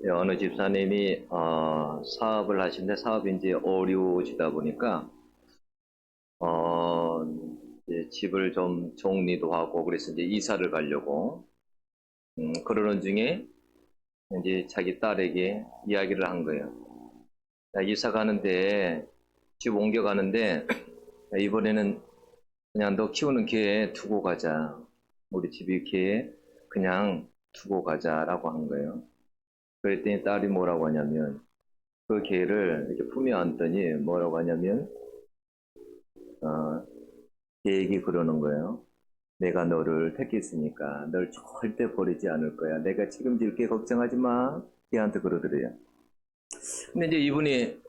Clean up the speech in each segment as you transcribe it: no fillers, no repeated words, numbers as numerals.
어느 집사님이 사업을 하시는데 사업이 이제 어려워지다 보니까 이제 집을 좀 정리도 하고 그래서 이제 이사를 가려고 그러는 중에 이제 자기 딸에게 이야기를 한 거예요. 야, 이사 가는데 집 옮겨 가는데 이번에는 그냥 너 키우는 개 두고 가자. 우리 집이 개 그냥 두고 가자라고 한 거예요. 그랬더니 딸이 뭐라고 하냐면 그 개를 이렇게 품에 안더니 뭐라고 하냐면 걔 얘기 그러는 거예요. 내가 너를 택했으니까 널 절대 버리지 않을 거야. 내가 책임질게 걱정하지 마. 걔한테 그러더래요. 근데 이제 이분이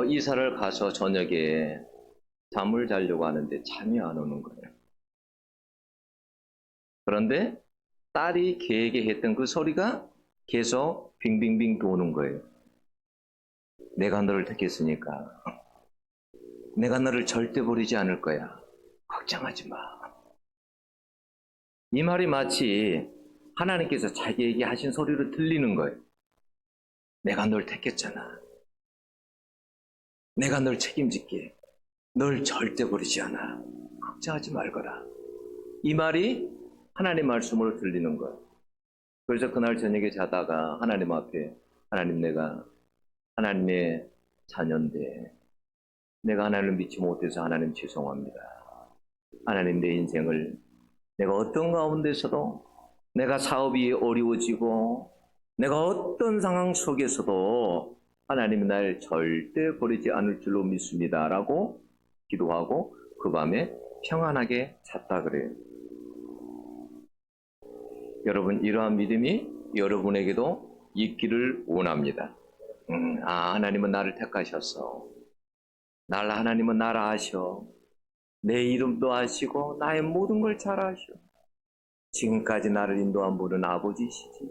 이사를 가서 저녁에 잠을 자려고 하는데 잠이 안 오는 거예요. 그런데 딸이 걔에게 했던 그 소리가 계속 빙빙빙 도는 거예요. 내가 너를 택했으니까 내가 너를 절대 버리지 않을 거야. 걱정하지 마. 이 말이 마치 하나님께서 자기에게 하신 소리로 들리는 거예요. 내가 널 택했잖아. 내가 널 책임질게. 널 절대 버리지 않아. 걱정하지 말거라. 이 말이 하나님 말씀으로 들리는 거예요. 그래서 그날 저녁에 자다가 하나님 앞에 하나님 내가 하나님의 자녀인데 내가 하나님을 믿지 못해서 하나님 죄송합니다. 하나님 내 인생을 내가 어떤 가운데서도 내가 사업이 어려워지고 내가 어떤 상황 속에서도 하나님이 날 절대 버리지 않을 줄로 믿습니다. 라고 기도하고 그 밤에 평안하게 잤다 그래요. 여러분 이러한 믿음이 여러분에게도 있기를 원합니다. 하나님은 나를 택하셨어. 하나님은 나를 아셔. 내 이름도 아시고 나의 모든 걸 잘 아셔. 지금까지 나를 인도한 분은 아버지시지.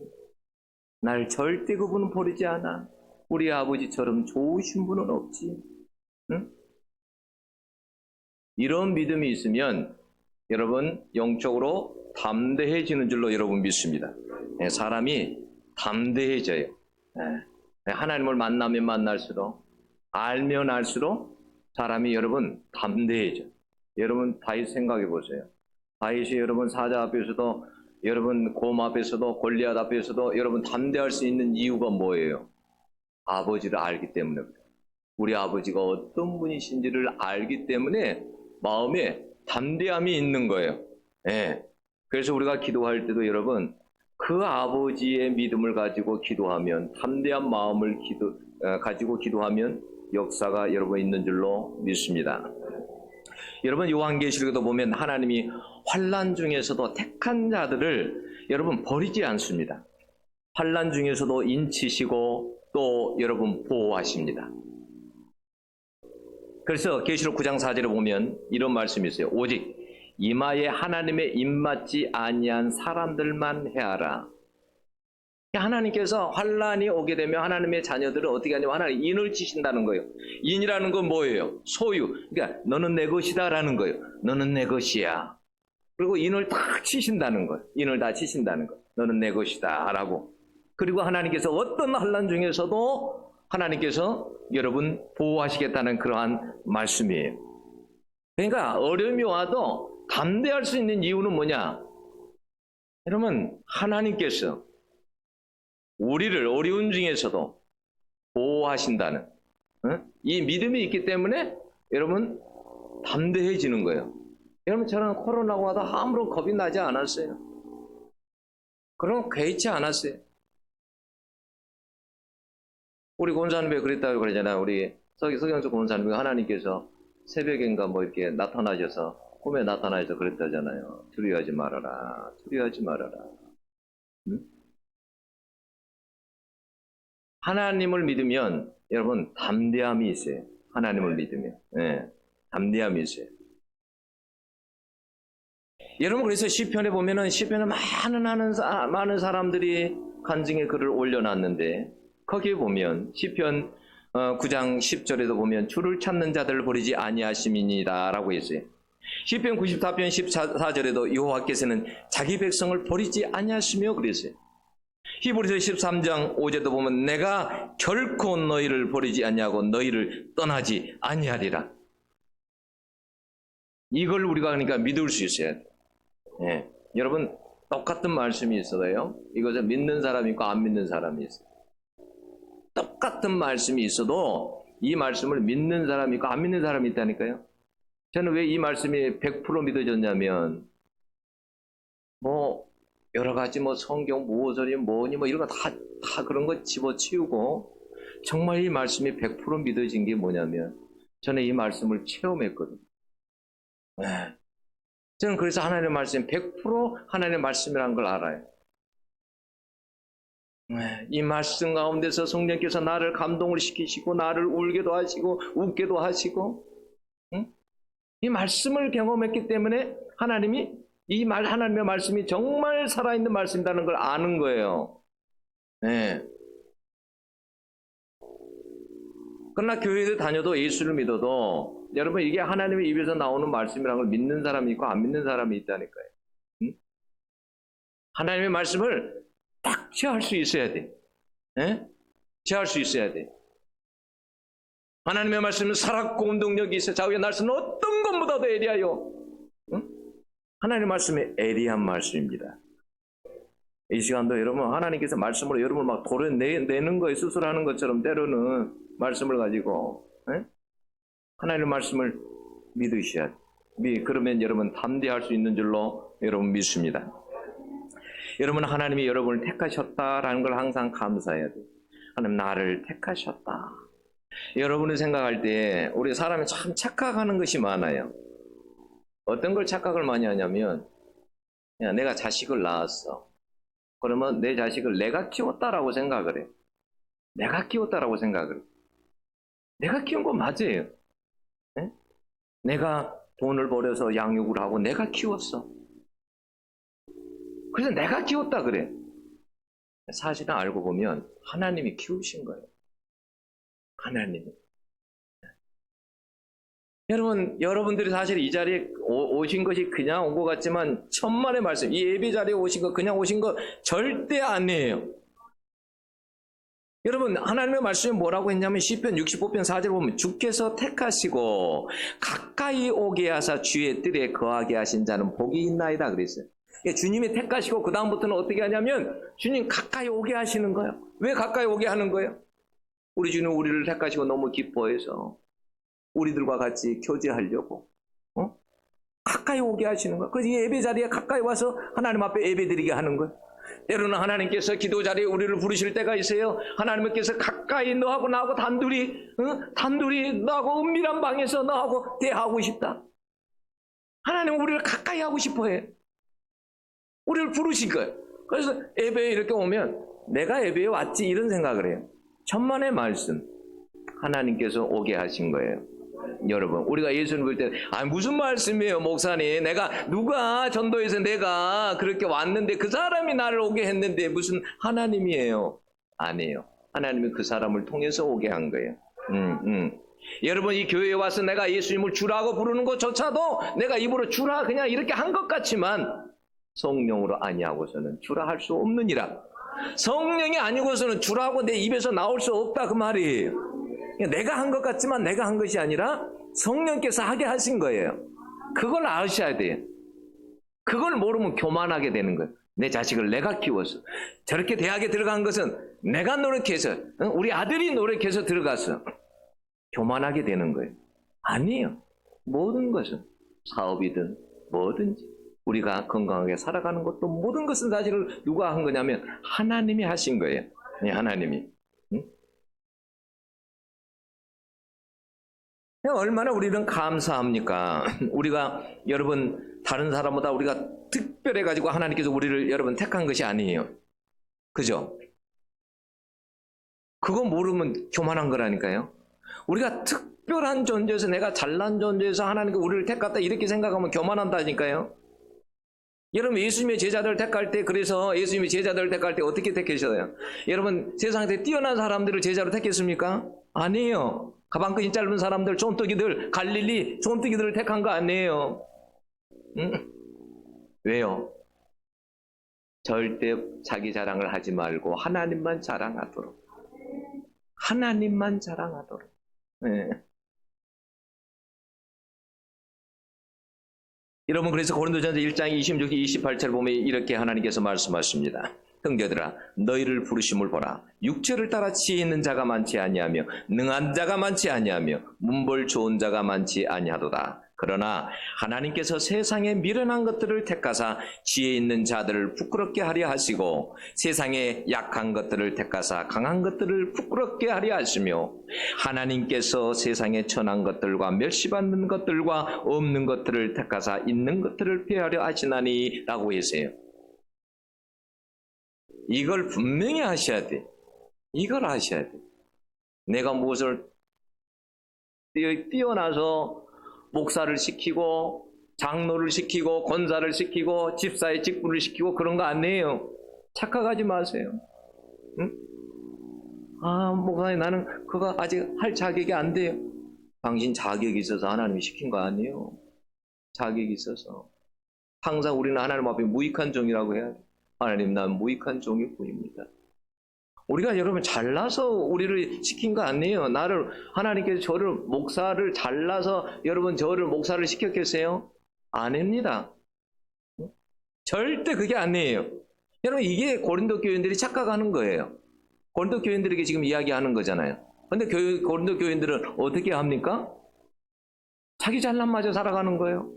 날 절대 그분은 버리지 않아. 우리 아버지처럼 좋으신 분은 없지. 응? 이런 믿음이 있으면 여러분 영적으로 담대해지는 줄로 여러분 믿습니다. 사람이 담대해져요. 하나님을 만나면 만날수록 알면 알수록 사람이 여러분 담대해져. 여러분 다윗 생각해 보세요. 다윗이 여러분 사자 앞에서도 여러분 곰 앞에서도 골리앗 앞에서도 여러분 담대할 수 있는 이유가 뭐예요? 아버지를 알기 때문에 그래요. 우리 아버지가 어떤 분이신지를 알기 때문에 마음에 담대함이 있는 거예요. 그래서 우리가 기도할 때도 여러분 그 아버지의 믿음을 가지고 기도하면 담대한 마음을 가지고 기도하면 역사가 여러분 있는 줄로 믿습니다. 여러분 요한계시록에도 보면 하나님이 환난 중에서도 택한 자들을 여러분 버리지 않습니다. 환난 중에서도 인치시고 또 여러분 보호하십니다. 그래서 계시록 9장 4절에 보면 이런 말씀이 있어요. 오직 이마에 하나님의 입맞지 아니한 사람들만 해하라. 하나님께서 환난이 오게 되면 하나님의 자녀들은 어떻게 하냐면 하나님 인을 치신다는 거예요. 인이라는 건 뭐예요? 소유. 그러니까 너는 내 것이다 라는 거예요. 너는 내 것이야. 그리고 인을 다 치신다는 거예요. 인을 다 치신다는 거예요. 너는 내 것이다 라고. 그리고 하나님께서 어떤 환난 중에서도 하나님께서 여러분 보호하시겠다는 그러한 말씀이에요. 그러니까 어려움이 와도 담대할 수 있는 이유는 뭐냐? 여러분 하나님께서 우리를 어려운 중에서도 보호하신다는 이 믿음이 있기 때문에 여러분 담대해지는 거예요. 여러분 저는 코로나가 와도 아무런 겁이 나지 않았어요. 그럼 개의치 않았어요. 우리 권사님이 그랬다고 그러잖아요. 우리 서경석 권사님이 하나님께서 새벽인가 뭐 이렇게 나타나셔서 꿈에 나타나셔서 그랬다잖아요. 두려워하지 말아라. 두려워하지 말아라. 응? 하나님을 믿으면 여러분 담대함이 있어요. 하나님을 믿으면 담대함이 있어요. 여러분 그래서 시편에 보면은 시편에 많은 사람들이 간증의 글을 올려놨는데 거기에 보면 시편 9장 10절에도 보면 주를 찾는 자들을 버리지 아니하심이니라 라고 했어요. 시편 94편 14절에도 여호와께서는 자기 백성을 버리지 아니하시며 그랬어요. 히브리서 13장 5절도 보면 내가 결코 너희를 버리지 아니하고 너희를 떠나지 아니하리라. 이걸 우리가 그러니까 믿을 수 있어야 돼요. 예. 여러분 똑같은 말씀이 있어도요. 이것을 믿는 사람이 있고 안 믿는 사람이 있어요. 똑같은 말씀이 있어도 이 말씀을 믿는 사람이 있고 안 믿는 사람이 있다니까요. 저는 왜 이 말씀이 100% 믿어졌냐면 여러 가지 성경 모서리 뭐니 이런 거 다 그런 거 집어치우고 정말 이 말씀이 100% 믿어진 게 뭐냐면 저는 이 말씀을 체험했거든요. 네. 저는 그래서 하나님의 말씀이 100% 하나님의 말씀이라는 걸 알아요. 네. 이 말씀 가운데서 성령께서 나를 감동을 시키시고 나를 울게도 하시고 웃게도 하시고 이 말씀을 경험했기 때문에 하나님이 하나님의 말씀이 정말 살아있는 말씀이라는 걸 아는 거예요. 네. 그러나 교회에 다녀도 예수를 믿어도 여러분 이게 하나님의 입에서 나오는 말씀이라는 걸 믿는 사람이 있고 안 믿는 사람이 있다니까요. 하나님의 말씀을 딱 취할 수 있어야 돼. 네? 취할 수 있어야 돼. 하나님의 말씀은 살았고 운동력이 있어 좌우의 날씨는 어떤 것보다도 예리하여. 하나님의 말씀이 예리한 말씀입니다. 이 시간도 여러분 하나님께서 말씀으로 여러분을 막 도려내는 거에 수술하는 것처럼 때로는 말씀을 가지고 하나님의 말씀을 믿으셔야 돼요. 그러면 여러분 담대할 수 있는 줄로 여러분 믿습니다. 여러분 하나님이 여러분을 택하셨다라는 걸 항상 감사해야 돼요. 하나님 나를 택하셨다. 여러분이 생각할 때 우리 사람이 참 착각하는 것이 많아요. 어떤 걸 착각을 많이 하냐면 내가 자식을 낳았어. 그러면 내 자식을 내가 키웠다라고 생각을 해. 내가 키웠다라고 생각을 해. 내가 키운 건 맞아요. 네? 내가 돈을 벌여서 양육을 하고 내가 키웠어. 그래서 내가 키웠다 그래. 사실은 알고 보면 하나님이 키우신 거예요. 하나님이. 여러분들이 사실 이 자리에 오신 것이 그냥 온 것 같지만 천만의 말씀, 이 예배 자리에 오신 거 그냥 오신 거 절대 아니에요. 여러분 하나님의 말씀이 뭐라고 했냐면 시편 65편 4절 보면 주께서 택하시고 가까이 오게 하사 주의 뜰에 거하게 하신 자는 복이 있나이다 그랬어요. 주님이 택하시고 그 다음부터는 어떻게 하냐면 주님 가까이 오게 하시는 거예요. 왜 가까이 오게 하는 거예요? 우리 주님 우리를 택하시고 너무 기뻐해서 우리들과 같이 교제하려고 가까이 오게 하시는 거예요. 그래서 이 예배 자리에 가까이 와서 하나님 앞에 예배 드리게 하는 거예요. 때로는 하나님께서 기도 자리에 우리를 부르실 때가 있어요. 하나님께서 가까이 너하고 나하고 단둘이 너하고 은밀한 방에서 너하고 대하고 싶다. 하나님은 우리를 가까이 하고 싶어해. 우리를 부르신 거예요. 그래서 예배에 이렇게 오면 내가 예배에 왔지 이런 생각을 해요. 천만의 말씀 하나님께서 오게 하신 거예요. 여러분 우리가 예수님 볼 때 무슨 말씀이에요 목사님, 누가 전도해서 내가 그렇게 왔는데 그 사람이 나를 오게 했는데 무슨 하나님이에요? 아니에요. 하나님이 그 사람을 통해서 오게 한 거예요. 여러분 이 교회에 와서 내가 예수님을 주라고 부르는 것조차도 내가 입으로 주라 그냥 이렇게 한 것 같지만 성령으로 아니하고서는 주라 할 수 없느니라. 성령이 아니고서는 주라고 내 입에서 나올 수 없다 그 말이에요. 내가 한 것 같지만 내가 한 것이 아니라 성령께서 하게 하신 거예요. 그걸 아셔야 돼요. 그걸 모르면 교만하게 되는 거예요. 내 자식을 내가 키워서 저렇게 대학에 들어간 것은 내가 노력해서 우리 아들이 노력해서 들어갔어. 교만하게 되는 거예요. 아니에요. 모든 것은 사업이든 뭐든지 우리가 건강하게 살아가는 것도 모든 것은 사실을 누가 한 거냐면 하나님이 하신 거예요. 네, 하나님이. 얼마나 우리는 감사합니까? 우리가 여러분 다른 사람보다 우리가 특별해가지고 하나님께서 우리를 여러분 택한 것이 아니에요. 그죠? 그거 모르면 교만한 거라니까요. 우리가 특별한 존재에서 내가 잘난 존재에서 하나님께서 우리를 택했다 이렇게 생각하면 교만한다니까요. 여러분 예수님의 제자들을 택할 때 그래서 예수님의 제자들을 택할 때 어떻게 택하셨어요? 여러분 세상에 뛰어난 사람들을 제자로 택했습니까? 아니에요. 가방끈이 짧은 사람들, 촌뜨기들, 갈릴리 촌뜨기들을 택한 거 아니에요. 왜요? 절대 자기 자랑을 하지 말고 하나님만 자랑하도록. 하나님만 자랑하도록. 네. 여러분, 그래서 고린도전서 1장 26, 28절 보면 이렇게 하나님께서 말씀하십니다. 형제들아, 너희를 부르심을 보라. 육체를 따라 지혜 있는 자가 많지 아니하며 능한 자가 많지 아니하며 문벌 좋은 자가 많지 아니하도다. 그러나 하나님께서 세상에 미련한 것들을 택하사 지혜 있는 자들을 부끄럽게 하려 하시고 세상에 약한 것들을 택하사 강한 것들을 부끄럽게 하려 하시며 하나님께서 세상에 천한 것들과 멸시받는 것들과 없는 것들을 택하사 있는 것들을 폐하려 하시나니 라고 했어요. 이걸 분명히 하셔야 돼. 이걸 하셔야 돼. 내가 무엇을 뛰어나서 목사를 시키고 장로를 시키고 권사를 시키고 집사의 직분을 시키고 그런 거 아니에요. 착각하지 마세요. 응? 목사님, 나는 그거 아직 할 자격이 안 돼요. 당신 자격이 있어서 하나님이 시킨 거 아니에요. 자격이 있어서. 항상 우리는 하나님 앞에 무익한 종이라고 해야 돼요. 하나님, 난 무익한 종일 뿐입니다. 우리가 여러분 잘나서 우리를 시킨 거 아니에요. 하나님께서 저를 목사를 잘나서 여러분 저를 목사를 시켰겠어요? 아닙니다. 절대 그게 아니에요. 여러분, 이게 고린도 교인들이 착각하는 거예요. 고린도 교인들에게 지금 이야기하는 거잖아요. 근데 고린도 교인들은 어떻게 합니까? 자기 잘난마저 살아가는 거예요.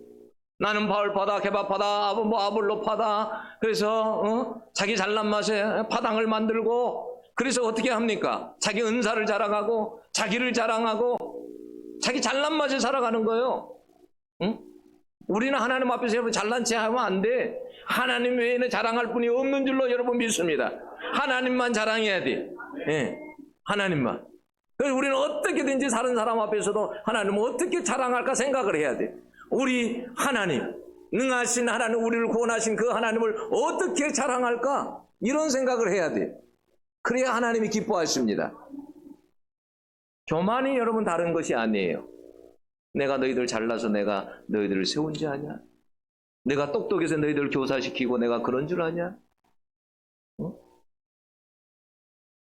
나는 바울파다, 게바파다, 아볼로파다. 그래서 자기 잘난 맛에 파당을 만들고, 그래서 어떻게 합니까? 자기 은사를 자랑하고 자기를 자랑하고 자기 잘난 맛에 살아가는 거예요. 응? 우리는 하나님 앞에서 여러분 잘난 체 하면 안 돼. 하나님 외에는 자랑할 분이 없는 줄로 여러분 믿습니다. 하나님만 자랑해야 돼. 네, 하나님만. 그래서 우리는 어떻게든지 다른 사람 앞에서도 하나님을 어떻게 자랑할까 생각을 해야 돼. 우리 하나님, 능하신 하나님, 우리를 구원하신 그 하나님을 어떻게 자랑할까? 이런 생각을 해야 돼. 그래야 하나님이 기뻐하십니다. 교만이 여러분 다른 것이 아니에요. 내가 너희들 잘나서 내가 너희들을 세운 줄 아냐? 내가 똑똑해서 너희들을 교사시키고 내가 그런 줄 아냐?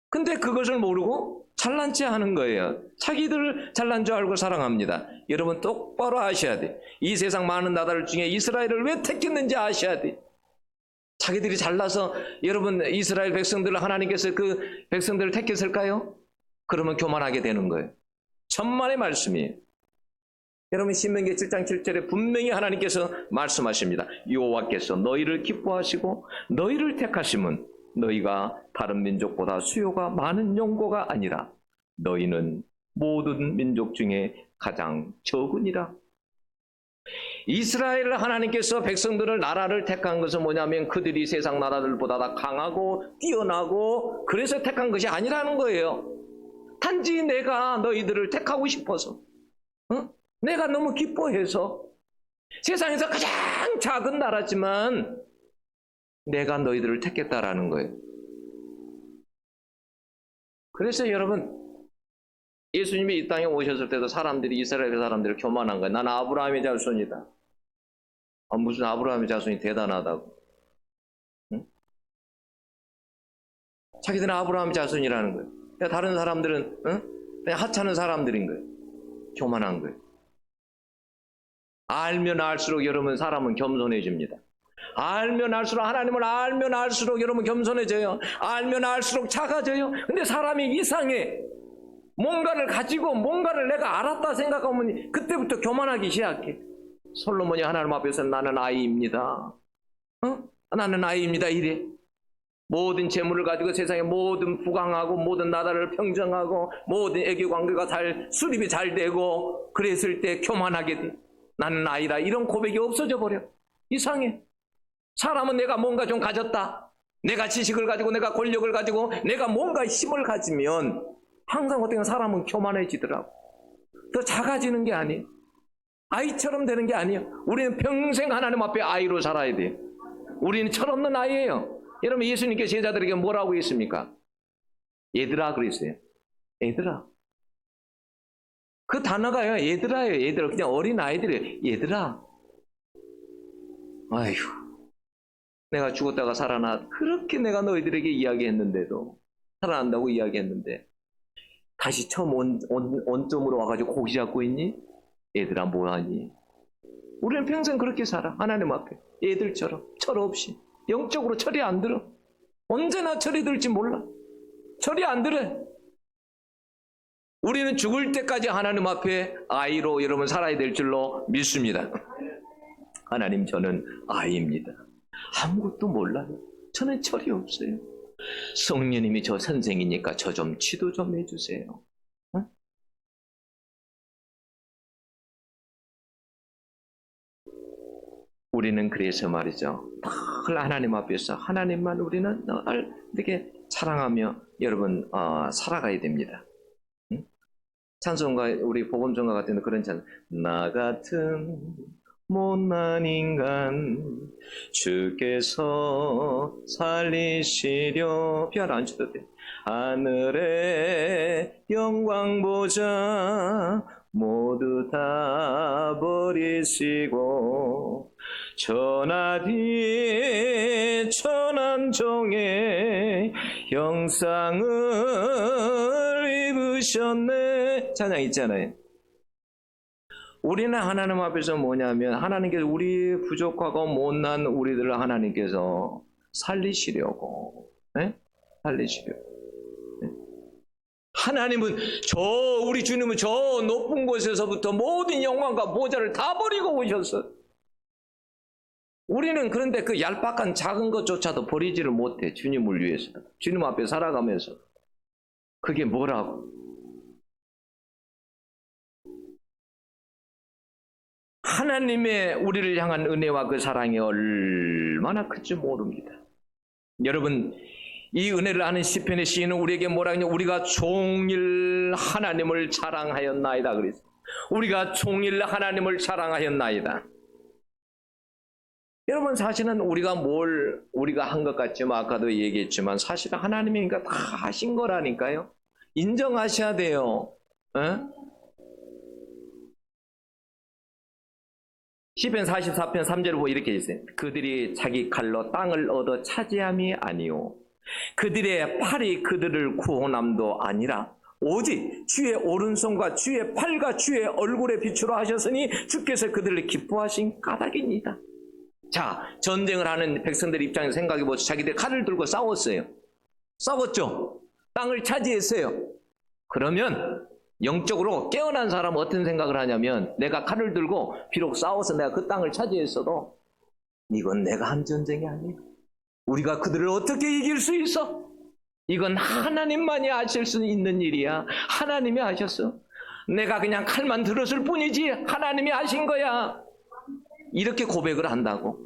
근데 그것을 모르고 잘난 체 하는 거예요. 자기들 잘난 줄 알고 사랑합니다. 여러분 똑바로 아셔야 돼. 이 세상 많은 나라들 중에 이스라엘을 왜 택했는지 아셔야 돼. 자기들이 잘나서 여러분 이스라엘 백성들을 하나님께서 그 백성들을 택했을까요? 그러면 교만하게 되는 거예요. 천만의 말씀이에요. 여러분 신명기 7장 7절에 분명히 하나님께서 말씀하십니다. 여호와께서 너희를 기뻐하시고 너희를 택하심은 너희가 다른 민족보다 수요가 많은 용고가 아니라 너희는 모든 민족 중에 가장 적으니라. 이스라엘을 하나님께서 백성들을 나라를 택한 것은 뭐냐면 그들이 세상 나라들보다 다 강하고 뛰어나고 그래서 택한 것이 아니라는 거예요. 단지 내가 너희들을 택하고 싶어서, 내가 너무 기뻐해서 세상에서 가장 작은 나라지만 내가 너희들을 택했다라는 거예요. 그래서 여러분 예수님이 이 땅에 오셨을 때도 사람들이 이스라엘 사람들을 교만한 거예요. 나는 아브라함의 자손이다. 무슨 아브라함의 자손이 대단하다고. 응? 자기들은 아브라함의 자손이라는 거예요. 그러니까 다른 사람들은 그냥 하찮은 사람들인 거예요. 교만한 거예요. 알면 알수록 여러분 사람은 겸손해집니다. 알면 알수록 하나님을 알면 알수록 여러분 겸손해져요. 알면 알수록 작아져요. 근데 사람이 이상해. 뭔가를 가지고 뭔가를 내가 알았다 생각하면 그때부터 교만하기 시작해. 솔로몬이 하나님 앞에서 나는 아이입니다. 나는 아이입니다 이래. 모든 재물을 가지고 세상의 모든 부강하고 모든 나라를 평정하고 모든 애교 관계가 수립이 잘 되고 그랬을 때 교만하게 돼. 나는 아이다. 이런 고백이 없어져 버려. 이상해. 사람은 내가 뭔가 좀 가졌다. 내가 지식을 가지고 내가 권력을 가지고 내가 뭔가 힘을 가지면 항상 어떤 사람은 교만해지더라고. 더 작아지는 게 아니에요. 아이처럼 되는 게 아니에요. 우리는 평생 하나님 앞에 아이로 살아야 돼요. 우리는 철없는 아이예요. 여러분 예수님께서 제자들에게 뭐라고 했습니까? 얘들아 그랬어요. 얘들아. 그 단어가요. 얘들아예요. 얘들아. 그냥 어린 아이들이에요. 얘들아. 아휴. 내가 죽었다가 살아나. 그렇게 내가 너희들에게 이야기했는데도, 살아난다고 이야기했는데 다시 처음 원점으로 와가지고 고기 잡고 있니? 얘들아 뭐하니? 우리는 평생 그렇게 살아. 하나님 앞에 얘들처럼 철없이. 영적으로 철이 안 들어. 언제나 철이 들지 몰라. 철이 안 들어. 우리는 죽을 때까지 하나님 앞에 아이로 여러분 살아야 될 줄로 믿습니다. 하나님, 저는 아이입니다. 아무것도 몰라요. 저는 철이 없어요. 성령님이 저 선생이니까 저 좀 지도 좀 해주세요. 응? 우리는 그래서 말이죠, 늘 하나님 앞에서 하나님만 우리는 늘 이렇게 사랑하며 여러분 살아가야 됩니다. 응? 찬송가, 우리 복음성가 같은 그런 찬송, 나 같은 못난 인간 주께서 살리시려. 별 안 쳐도 돼. 하늘의 영광 보자 모두 다 버리시고 천하디 천한 종의 형상을 입으셨네. 찬양 있잖아요. 우리는 하나님 앞에서 뭐냐면 하나님께서 우리 부족하고 못난 우리들을 하나님께서 살리시려고, 네? 살리시려고. 네? 하나님은 우리 주님은 저 높은 곳에서부터 모든 영광과 보좌를 다 버리고 오셨어. 우리는 그런데 그 얄팍한 작은 것조차도 버리지를 못해. 주님을 위해서, 주님 앞에 살아가면서. 그게 뭐라고? 하나님의 우리를 향한 은혜와 그 사랑이 얼마나 큰지 모릅니다. 여러분, 이 은혜를 아는 시편의 시인은 우리에게 뭐라 하냐? 우리가 종일 하나님을 자랑하였나이다 그랬어요. 우리가 종일 하나님을 자랑하였나이다. 여러분, 사실은 우리가 한 것 같지만 아까도 얘기했지만 사실은 하나님이니까 다 하신 거라니까요. 인정하셔야 돼요. 시편 44편 3절을 보고 이렇게 있어요. 그들이 자기 칼로 땅을 얻어 차지함이 아니오. 그들의 팔이 그들을 구원함도 아니라 오직 주의 오른손과 주의 팔과 주의 얼굴에 비추라 하셨으니 주께서 그들을 기뻐하신 까닭입니다. 자, 전쟁을 하는 백성들 입장에서 생각해보세요. 자기들 칼을 들고 싸웠어요. 싸웠죠? 땅을 차지했어요. 그러면 영적으로 깨어난 사람은 어떤 생각을 하냐면, 내가 칼을 들고 비록 싸워서 내가 그 땅을 차지했어도 이건 내가 한 전쟁이 아니에요. 우리가 그들을 어떻게 이길 수 있어? 이건 하나님만이 하실 수 있는 일이야. 하나님이 하셨어. 내가 그냥 칼만 들었을 뿐이지 하나님이 하신 거야. 이렇게 고백을 한다고.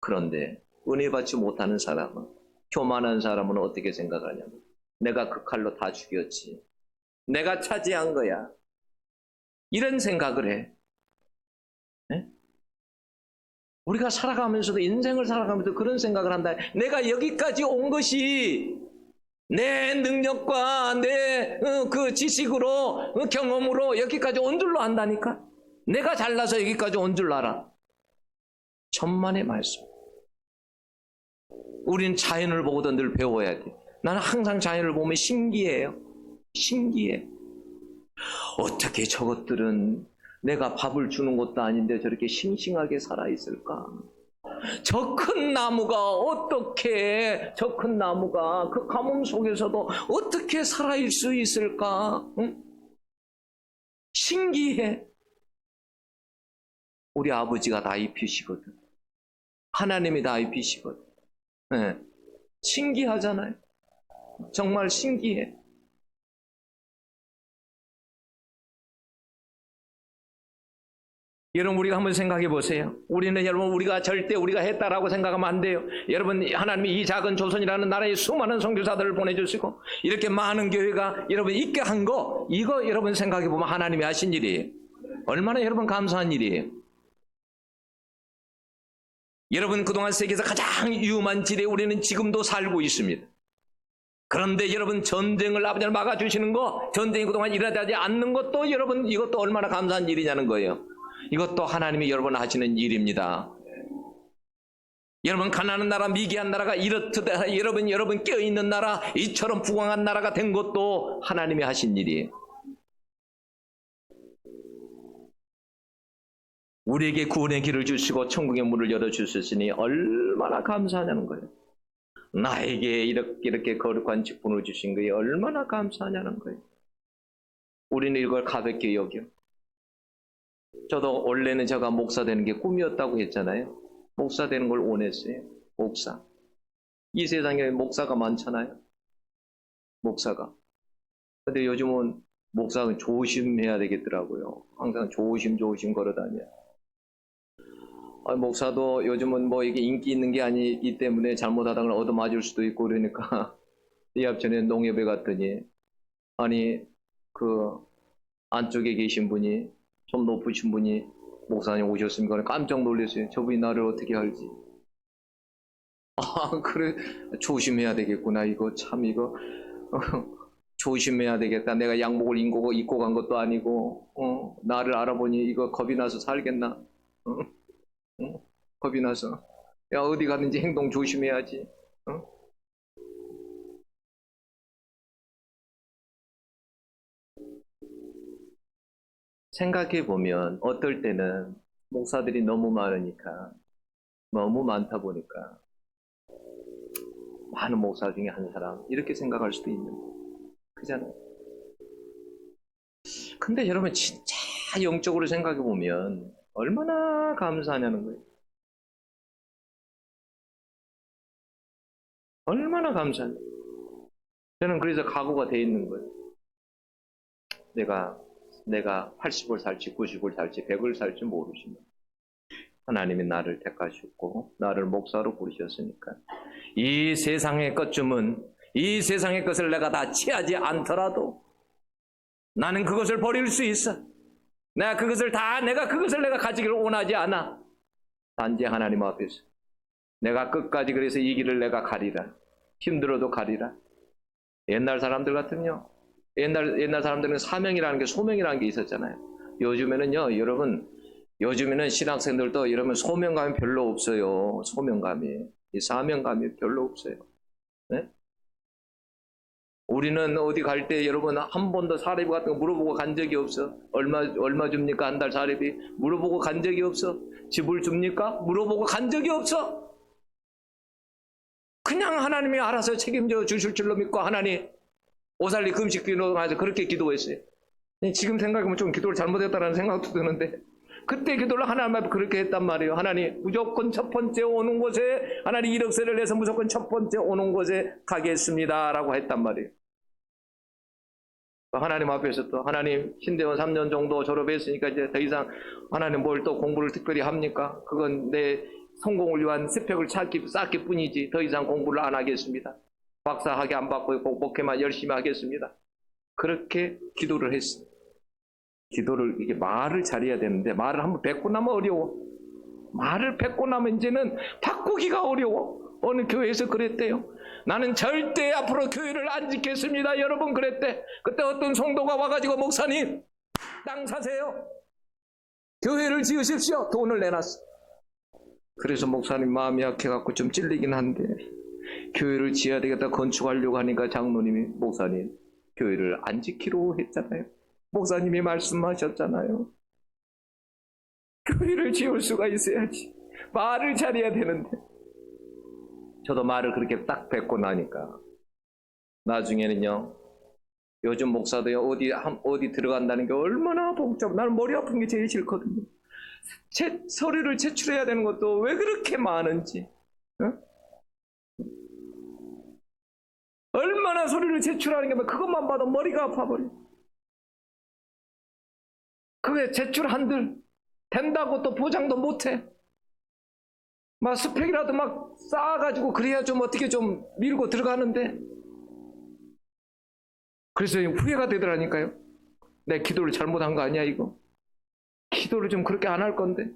그런데 은혜 받지 못하는 사람은, 교만한 사람은 어떻게 생각하냐면, 내가 그 칼로 다 죽였지, 내가 차지한 거야, 이런 생각을 해. 네? 우리가 살아가면서도, 인생을 살아가면서도 그런 생각을 한다. 내가 여기까지 온 것이 내 능력과 내 그 지식으로, 경험으로 여기까지 온 줄로 안다니까. 내가 잘나서 여기까지 온 줄 알아. 천만의 말씀. 우리는 자연을 보고도 늘 배워야 돼. 나는 항상 자연을 보면 신기해요. 신기해. 어떻게 저것들은 내가 밥을 주는 것도 아닌데 저렇게 싱싱하게 살아있을까? 저 큰 나무가 어떻게, 저 큰 나무가 그 가뭄 속에서도 어떻게 살아있을 수 있을까? 응? 신기해. 우리 아버지가 다 입히시거든. 하나님이 다 입히시거든. 네. 신기하잖아요. 정말 신기해. 여러분, 우리가 한번 생각해 보세요. 여러분, 우리가 절대 우리가 했다라고 생각하면 안 돼요. 여러분, 하나님이 이 작은 조선이라는 나라에 수많은 선교사들을 보내주시고 이렇게 많은 교회가 여러분 있게 한 거, 이거 여러분 생각해 보면 하나님이 하신 일이에요. 얼마나 여러분 감사한 일이에요. 여러분, 그동안 세계에서 가장 위험한 지대에 우리는 지금도 살고 있습니다. 그런데 여러분, 전쟁을 아버지를 막아주시는 거, 전쟁이 그동안 일어나지 않는 것도 여러분, 이것도 얼마나 감사한 일이냐는 거예요. 이것도 하나님이 여러분 하시는 일입니다. 여러분 가난한 나라, 미개한 나라가 이렇듯 여러분 껴있는 나라, 이처럼 부강한 나라가 된 것도 하나님이 하신 일이에요. 우리에게 구원의 길을 주시고 천국의 문을 열어주셨으니 얼마나 감사하냐는 거예요. 나에게 이렇게 거룩한 직분을 주신 거에 얼마나 감사하냐는 거예요. 우리는 이걸 가볍게 여겨. 저도 원래는 제가 목사 되는 게 꿈이었다고 했잖아요. 목사 되는 걸 원했어요. 목사. 이 세상에 목사가 많잖아요. 목사가. 근데 요즘은 목사는 조심해야 되겠더라고요. 항상 조심 걸어다녀요. 목사도 요즘은 뭐 이게 인기 있는 게 아니기 때문에 잘못하다가 얻어맞을 수도 있고 그러니까 예합 전에 농협에 갔더니 아니 그 안쪽에 계신 분이 좀 높으신 분이 목사님 오셨습니까? 깜짝 놀랐어요. 저분이 나를 어떻게 알지? 그래 조심해야 되겠구나. 이거 참 이거 조심해야 되겠다. 내가 양복을 입고 간 것도 아니고 나를 알아보니 이거 겁이 나서 살겠나? 겁이 나서 야 어디 가든지 행동 조심해야지. 생각해 보면 어떨 때는 목사들이 너무 많으니까 너무 많다 보니까 많은 목사 중에 한 사람 이렇게 생각할 수도 있는 그잖아요. 근데 여러분 진짜 영적으로 생각해 보면 얼마나 감사하냐는 거예요. 얼마나 감사하냐. 저는 그래서 각오가 돼 있는 거예요. 내가 80을 살지 90을 살지 100을 살지 모르시면 하나님이 나를 택하셨고 나를 목사로 부르셨으니까 이 세상의 것쯤은 이 세상의 것을 내가 다 취하지 않더라도 나는 그것을 버릴 수 있어. 내가 그것을 내가 가지기를 원하지 않아. 단지 하나님 앞에서 내가 끝까지 그래서 이 길을 내가 가리라. 힘들어도 가리라. 옛날 사람들 같으면요. 옛날 사람들은 사명이라는 게 소명이라는 게 있었잖아요. 요즘에는요, 여러분, 요즘에는 신학생들도 여러분 소명감이 별로 없어요. 소명감이. 이 사명감이 별로 없어요. 네? 우리는 어디 갈 때 여러분 한 번도 사례비 같은 거 물어보고 간 적이 없어. 얼마 줍니까? 한 달 사례비? 물어보고 간 적이 없어. 집을 줍니까? 물어보고 간 적이 없어. 그냥 하나님이 알아서 책임져 주실 줄로 믿고 하나님 오살리 금식 기도하면서 그렇게 기도했어요. 지금 생각하면 좀 기도를 잘못했다는 생각도 드는데 그때 기도를 하나님 앞에 그렇게 했단 말이에요. 하나님 무조건 첫 번째 오는 곳에 하나님 1억세를 내서 무조건 첫 번째 오는 곳에 가겠습니다 라고 했단 말이에요. 하나님 앞에서 또 하나님 신대원 3년 정도 졸업했으니까 이제 더 이상 하나님 뭘 또 공부를 특별히 합니까? 그건 내 성공을 위한 스펙을 쌓기 뿐이지 더 이상 공부를 안 하겠습니다. 박사 학위 안 받고 목회만 열심히 하겠습니다. 그렇게 기도를 했어요. 기도를 이게 말을 잘해야 되는데 말을 한번 뱉고 나면 어려워. 말을 뱉고 나면 이제는 바꾸기가 어려워. 어느 교회에서 그랬대요. 나는 절대 앞으로 교회를 안 짓겠습니다. 여러분 그랬대. 그때 어떤 성도가 와가지고 목사님 땅 사세요. 교회를 지으십시오. 돈을 내놨어. 그래서 목사님 마음이 약해갖고 좀 찔리긴 한데 교회를 지어야 되겠다 건축하려고 하니까 장로님이 목사님 교회를 안 지키로 했잖아요. 목사님이 말씀하셨잖아요. 교회를 지을 수가 있어야지. 말을 잘해야 되는데 저도 말을 그렇게 딱 뱉고 나니까 나중에는요 요즘 목사도요 어디 들어간다는 게 얼마나 복잡. 나는 머리 아픈 게 제일 싫거든요. 서류를 제출해야 되는 것도 왜 그렇게 많은지. 어? 얼마나 서류를 제출하는 게 그것만 봐도 머리가 아파버려. 그게 제출 한들 된다고 또 보장도 못해. 막 스펙이라도 막 쌓아가지고 그래야 좀 어떻게 좀 밀고 들어가는데 그래서 후회가 되더라니까요. 내 기도를 잘못한 거 아니야 이거. 기도를 좀 그렇게 안 할 건데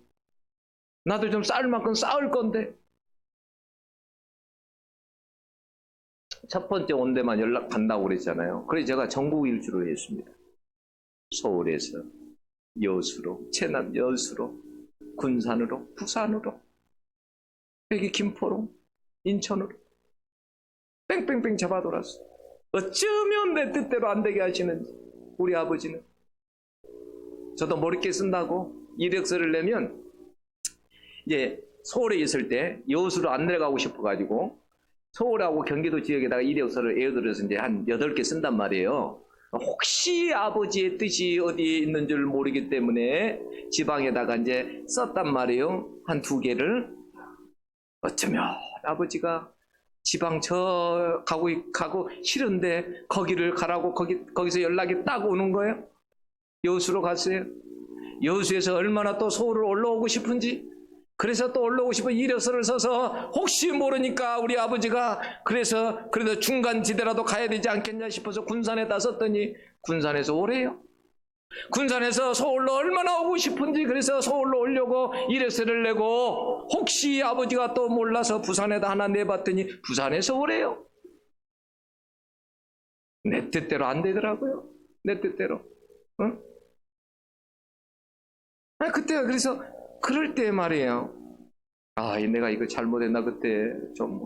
나도 좀 쌓을 만큼 쌓을 건데 첫 번째 온 데만 연락 간다고 그랬잖아요. 그래서 제가 전국 일주를 했습니다. 서울에서 여수로, 체남 여수로, 군산으로, 부산으로 여기 김포로, 인천으로 뺑뺑뺑 잡아 돌았어. 어쩌면 내 뜻대로 안 되게 하시는지 우리 아버지는. 저도 모르게 쓴다고 이력서를 내면 이제 서울에 있을 때 여수로 안 내려가고 싶어가지고 서울하고 경기도 지역에다가 이력서를 예를 들어서 이제 한 8개 쓴단 말이에요. 혹시 아버지의 뜻이 어디에 있는 줄 모르기 때문에 지방에다가 이제 썼단 말이에요. 한 2개를. 어쩌면 아버지가 지방 저 가고 싫은데 거기를 가라고 거기서 연락이 딱 오는 거예요. 여수로 갔어요. 여수에서 얼마나 또 서울을 올라오고 싶은지, 그래서 또 올라오고 싶은 이력서를 써서 혹시 모르니까 우리 아버지가 그래서 그래도 중간지대라도 가야 되지 않겠냐 싶어서 군산에다 썼더니 군산에서 오래요. 군산에서 서울로 얼마나 오고 싶은지 그래서 서울로 오려고 이력서를 내고 혹시 아버지가 또 몰라서 부산에다 하나 내봤더니 부산에서 오래요. 내 뜻대로 안 되더라고요. 내 뜻대로. 응? 아니, 그때가 그래서 그럴 때 말이에요. 아, 내가 이거 잘못했나 그때 좀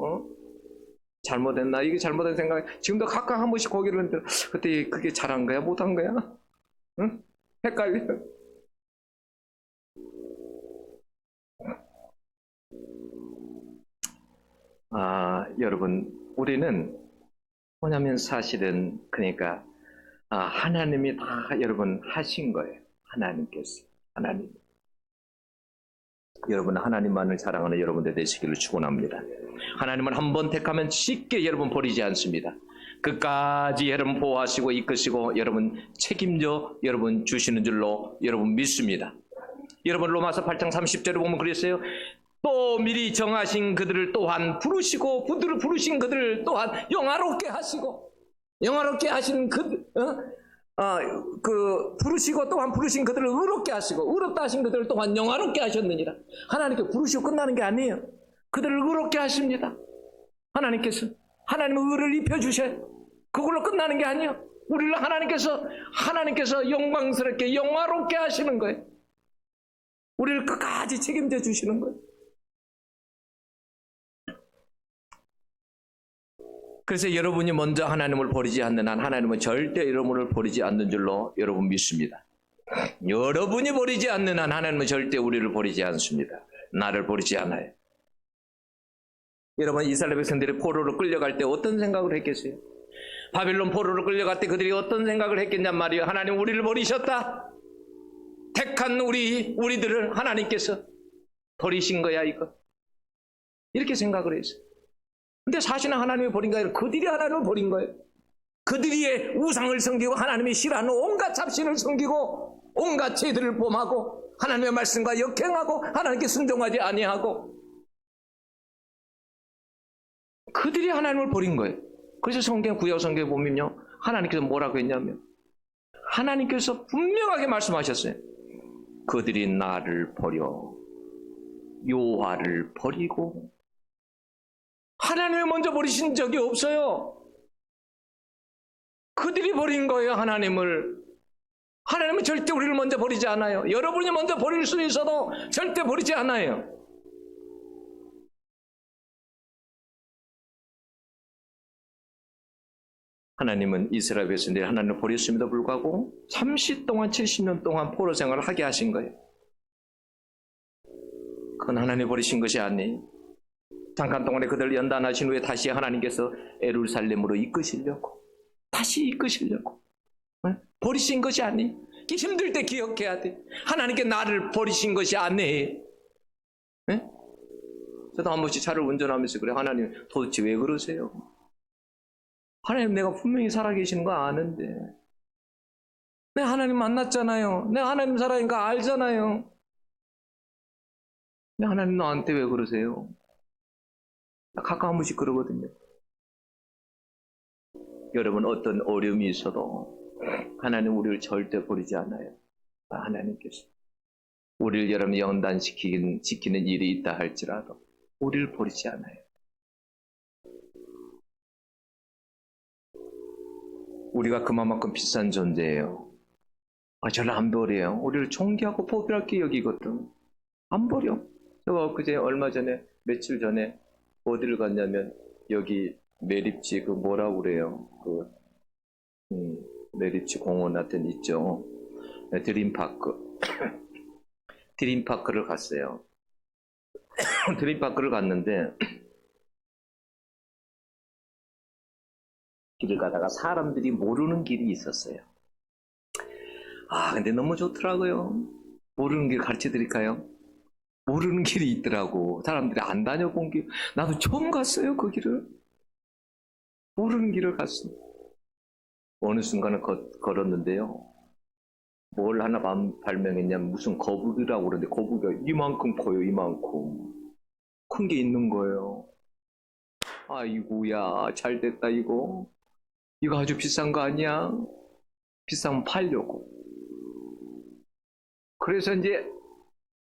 잘못했나 이게 잘못된 생각. 지금도 각각 한 번씩 고개를 흔들어. 그때 그게 잘한 거야 못한 거야? 응? 헷갈려. 아, 여러분, 우리는 뭐냐면 사실은 그러니까 하나님이 다 여러분 하신 거예요. 하나님께서. 하나님. 여러분, 하나님만을 사랑하는 여러분들 되시기를 축원합니다. 하나님은 한 번 택하면 쉽게 여러분 버리지 않습니다. 끝까지 여러분 보호하시고 이끄시고 여러분 책임져 여러분 주시는 줄로 여러분 믿습니다. 여러분 로마서 8장 30절에 보면 그랬어요. 또 미리 정하신 그들을 또한 부르시고 부르신 그들을 또한 영화롭게 하시고 영화롭게 하신 부르시고 또한 부르신 그들을 의롭게 하시고 의롭다 하신 그들을 또한 영화롭게 하셨느니라. 하나님께 부르시고 끝나는 게 아니에요. 그들을 의롭게 하십니다. 하나님께서 하나님의 의를 입혀주셔요. 그걸로 끝나는 게 아니에요. 우리를 하나님께서 영광스럽게 영화롭게 하시는 거예요. 우리를 끝까지 책임져 주시는 거예요. 그래서 여러분이 먼저 하나님을 버리지 않는 한 하나님은 절대 여러분을 버리지 않는 줄로 여러분 믿습니다. 여러분이 버리지 않는 한 하나님은 절대 우리를 버리지 않습니다. 나를 버리지 않아요. 여러분, 이스라엘 백성들이 포로로 끌려갈 때 어떤 생각을 했겠어요? 바빌론 포로로 끌려갈 때 그들이 어떤 생각을 했겠냔 말이에요. 하나님 우리를 버리셨다. 택한 우리들을 하나님께서 버리신 거야 이거. 이렇게 생각을 했어요. 근데 사실은 하나님이 버린 게 아니라 그들이 하나님을 버린 거예요. 그들이 우상을 섬기고 하나님이 싫어하는 온갖 잡신을 섬기고 온갖 죄들을 범하고 하나님의 말씀과 역행하고 하나님께 순종하지 아니하고 그들이 하나님을 버린 거예요. 그래서 구약 성경에 보면요, 하나님께서 뭐라고 했냐면 하나님께서 분명하게 말씀하셨어요. 그들이 나를 버려 여호와를 버리고. 하나님을 먼저 버리신 적이 없어요. 그들이 버린 거예요. 하나님은 절대 우리를 먼저 버리지 않아요. 여러분이 먼저 버릴 수 있어도 절대 버리지 않아요. 하나님은 이스라엘 백성들이 하나님을 버렸음에도 불구하고 70년 동안 포로 생활을 하게 하신 거예요. 그건 하나님 버리신 것이 아니에요. 잠깐 동안에 그들을 연단하신 후에 다시 하나님께서 예루살렘으로 이끄시려고, 다시 이끄시려고 버리신 것이 아니에요. 힘들 때 기억해야 돼. 하나님께 나를 버리신 것이 아니에요. 저도 한 번씩 차를 운전하면서 그래, 하나님 도대체 왜 그러세요? 하나님, 내가 분명히 살아계시는 거 아는데 내가 하나님 만났잖아요. 내가 하나님 살아니까 알잖아요. 근데 하나님 나한테 왜 그러세요? 가끔 한 번씩 그러거든요. 여러분, 어떤 어려움이 있어도 하나님 우리를 절대 버리지 않아요. 하나님께서 우리를 여러분 지키는 일이 있다 할지라도 우리를 버리지 않아요. 우리가 그만큼 비싼 존재예요. 저를 안 버려요. 우리를 존귀하고 보배롭게 여기거든. 안 버려. 저거 그제 얼마 전에 며칠 전에 어디를 갔냐면 여기 매립지 그 뭐라고 그래요? 그 매립지 공원 같은 데 있죠. 네, 드림파크. 드림파크를 갔어요. 드림파크를 갔는데 길을 가다가 사람들이 모르는 길이 있었어요. 아, 근데 너무 좋더라고요. 모르는 길 가르쳐 드릴까요? 모르는 길이 있더라고. 사람들이 안 다녀본 길. 나도 처음 갔어요, 그 길을. 모르는 길을 갔어. 어느 순간에 걸었는데요. 뭘 하나 발명했냐면 무슨 거북이라고 그러는데 거북이가 이만큼 커요, 이만큼. 큰 게 있는 거예요. 아이고야, 잘 됐다, 이거. 이거 아주 비싼 거 아니야? 비싸면 팔려고. 그래서 이제